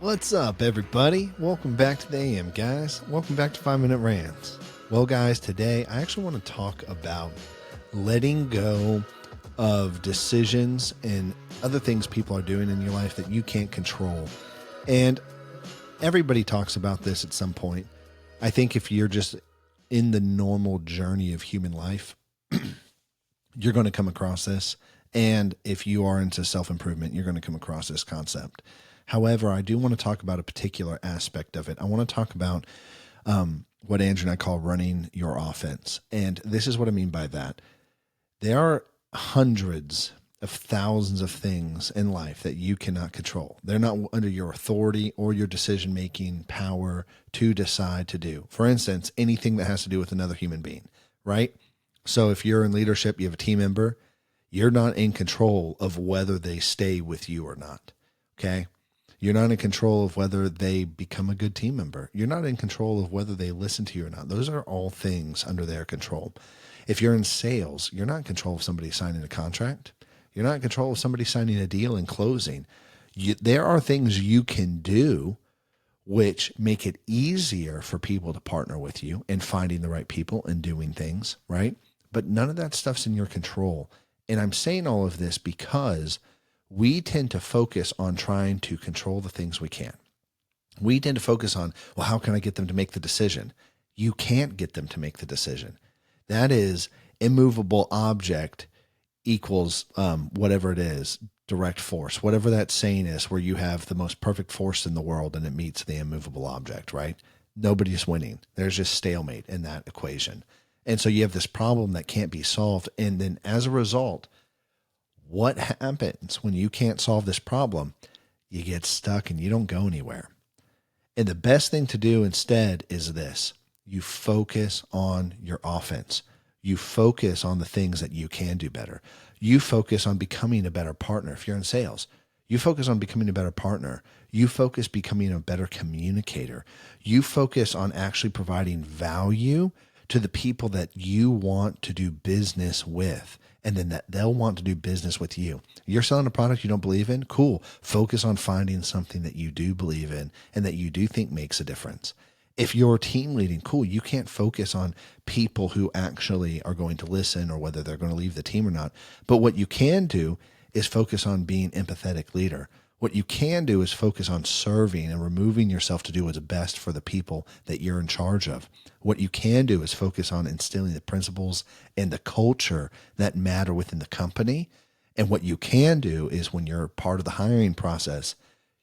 What's up, everybody? Welcome back to the AM, guys. Welcome back to 5-Minute Rants. Well, guys, today I actually want to talk about letting go of decisions and other things people are doing in your life that you can't control. And everybody talks about this at some point. I think if you're just in the normal journey of human life, you're going to come across this. And if you are into self-improvement, you're going to come across this concept. However, I do want to talk about a particular aspect of it. I want to talk about what Andrew and I call running your offense. And this is what I mean by that. There are hundreds of thousands of things in life that you cannot control. They're not under your authority or your decision-making power to decide to do. For instance, anything that has to do with another human being, right? So if you're in leadership, you have a team member, you're not in control of whether they stay with you or not, okay? You're not in control of whether they become a good team member. You're not in control of whether they listen to you or not. Those are all things under their control. If you're in sales, you're not in control of somebody signing a contract. You're not in control of somebody signing a deal and closing. There are things you can do which make it easier for people to partner with you in finding the right people and doing things, right? But none of that stuff's in your control. And I'm saying all of this because we tend to focus on trying to control the things we can. We tend to focus on, well, how can I get them to make the decision? You can't get them to make the decision. That is immovable object equals whatever it is, direct force, whatever that saying is, where you have the most perfect force in the world and it meets the immovable object, right? Nobody's winning. There's just stalemate in that equation. And so you have this problem that can't be solved. And then as a result, what happens when you can't solve this problem? You get stuck and you don't go anywhere. And the best thing to do instead is this. You focus on your offense. You focus on the things that you can do better. You focus on becoming a better partner. If you're in sales, you focus on becoming a better partner. You focus becoming a better communicator. You focus on actually providing value to the people that you want to do business with, and then that they'll want to do business with you. You're selling a product you don't believe in? Cool. Focus on finding something that you do believe in and that you do think makes a difference. If you're team leading, cool. You can't focus on people who actually are going to listen or whether they're going to leave the team or not. But what you can do is focus on being an empathetic leader. What you can do is focus on serving and removing yourself to do what's best for the people that you're in charge of. What you can do is focus on instilling the principles and the culture that matter within the company. And what you can do is when you're part of the hiring process,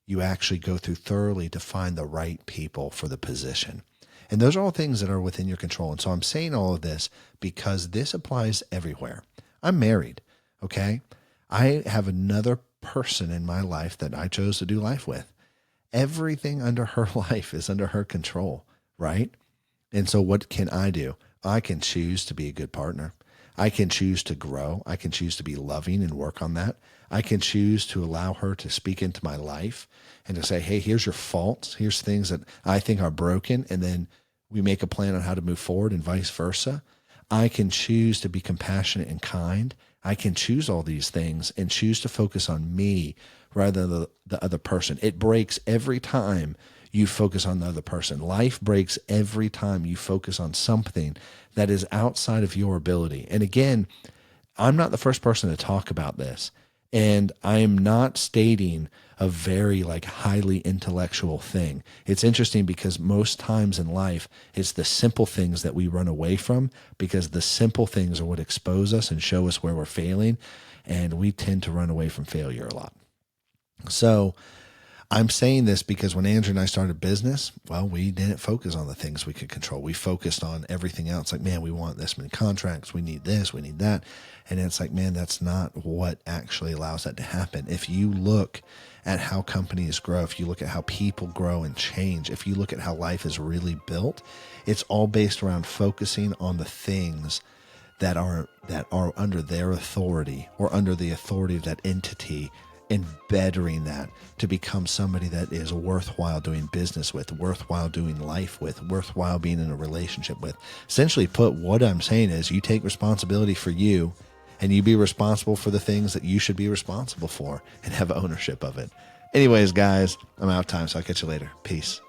you actually go through thoroughly to find the right people for the position. And those are all things that are within your control. And so I'm saying all of this because this applies everywhere. I'm married, okay? I have another person in my life that I chose to do life with. Everything under her life is under her control, right? And so what can I do? I can choose to be a good partner. I can choose to grow. I can choose to be loving and work on that. I can choose to allow her to speak into my life and to say, hey, here's your faults. Here's things that I think are broken. And then we make a plan on how to move forward and vice versa. I can choose to be compassionate and kind. I can choose all these things and choose to focus on me rather than the other person. It breaks every time you focus on the other person. Life breaks every time you focus on something that is outside of your ability. And again, I'm not the first person to talk about this. And I am not stating a very highly intellectual thing. It's interesting because most times in life, it's the simple things that we run away from because the simple things are what expose us and show us where we're failing. And we tend to run away from failure a lot. So I'm saying this because when Andrew and I started business, well, we didn't focus on the things we could control. We focused on everything else. Like, man, we want this many contracts. We need this, we need that. And it's like, man, that's not what actually allows that to happen. If you look at how companies grow, if you look at how people grow and change, if you look at how life is really built, it's all based around focusing on the things that are under their authority or under the authority of that entity, and bettering that to become somebody that is worthwhile doing business with, worthwhile doing life with, worthwhile being in a relationship with. Essentially put, what I'm saying is you take responsibility for you and you be responsible for the things that you should be responsible for and have ownership of it. Anyways, guys, I'm out of time, so I'll catch you later. Peace.